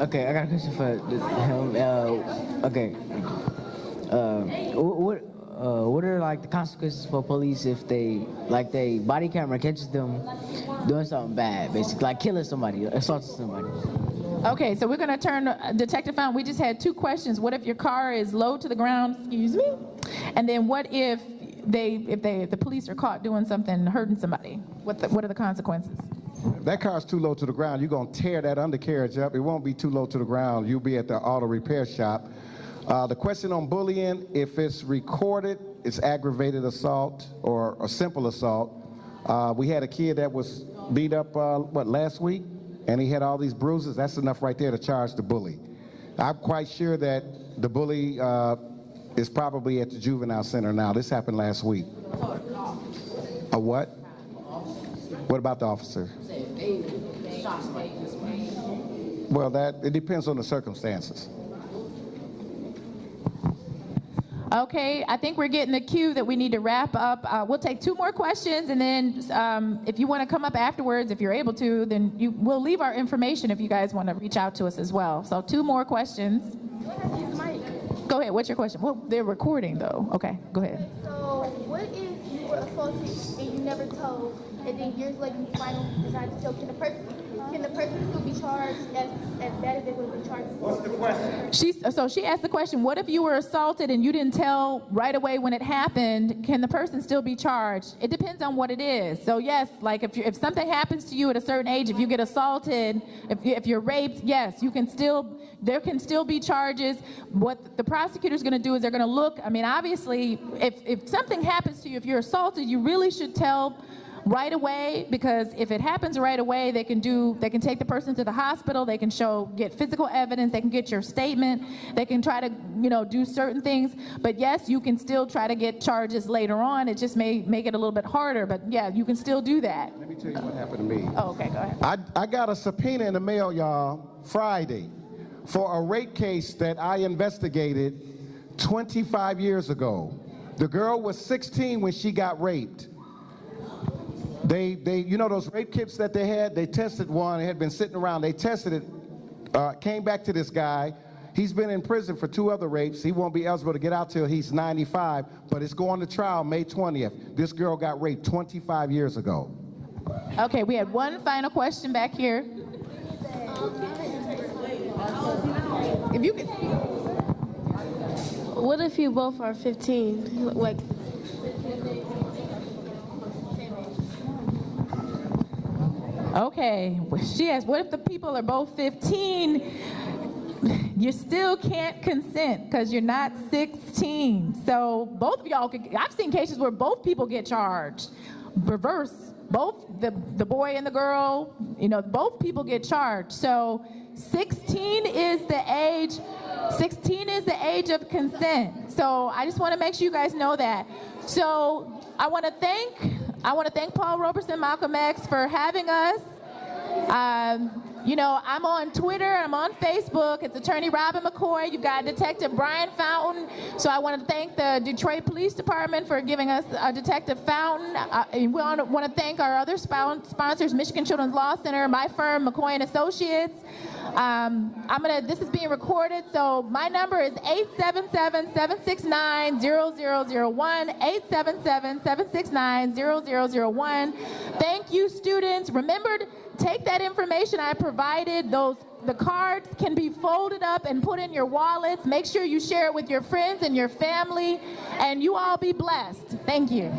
Okay, I got a question for him. What are like the consequences for police if they body camera catches them doing something bad, basically like killing somebody, assaulting somebody? Okay, so we're gonna turn Detective Fountain. We just had two questions. What if your car is low to the ground? Excuse me. And then what if the police are caught doing something, hurting somebody? What are the consequences? If that car's too low to the ground, you're gonna tear that undercarriage up. It won't be too low to the ground. You'll be at the auto repair shop. The question on bullying, if it's recorded, it's aggravated assault or a simple assault. We had a kid that was beat up, last week? And he had all these bruises. That's enough right there to charge the bully. I'm quite sure that the bully is probably at the juvenile center now. This happened last week. A what? What about the officer? Well, it depends on the circumstances. Okay, I think we're getting the cue that we need to wrap up. We'll take two more questions, and then if you want to come up afterwards, if you're able to, then we'll leave our information if you guys want to reach out to us as well. So 2 more questions. Go ahead, what's your question? Well, they're recording though. Okay, go ahead. So what if you were assaulted and you never told, and then years later you finally decide to tell? Can the person still be charged as bad as they would have been charged? What's the question? She asked the question, what if you were assaulted and you didn't tell right away when it happened? Can the person still be charged? It depends on what it is. So yes, like if something happens to you at a certain age, if you get assaulted, if you're raped, yes, there can still be charges. What the prosecutor's going to do is they're going to look, I mean, obviously, if something happens to you, if you're assaulted, you really should tell right away, because if it happens right away, they can take the person to the hospital, they can get physical evidence, they can get your statement, they can try to, do certain things. But yes, you can still try to get charges later on. It just may make it a little bit harder, but yeah, you can still do that. Let me tell you what happened to me. Oh, okay, go ahead. I got a subpoena in the mail, y'all, Friday, for a rape case that I investigated 25 years ago. The girl was 16 when she got raped. They those rape kits that they had, they tested one, it had been sitting around, they tested it, came back to this guy. He's been in prison for 2 other rapes. He won't be eligible to get out till he's 95, but it's going to trial May 20th. This girl got raped 25 years ago. Okay, we had one final question back here. If you could. What if you both are 15? Like. Okay, she asked, what if the people are both 15? You still can't consent because you're not 16. So both of y'all I've seen cases where both people get charged. Reverse, both the boy and the girl, both people get charged. So 16 is the age of consent. So I just want to make sure you guys know that. So I want to thank Paul Roberson, Malcolm X for having us. You know, I'm on Twitter, I'm on Facebook. It's Attorney Robin McCoy. You've got Detective Brian Fountain. So I want to thank the Detroit Police Department for giving us Detective Fountain. And we want to thank our other sponsors, Michigan Children's Law Center, my firm, McCoy and Associates. This is being recorded, so my number is 877-769-0001, 877-769-0001. Thank you, students. Remember to take that information I provided. The cards can be folded up and put in your wallets. Make sure you share it with your friends and your family, and you all be blessed. Thank you.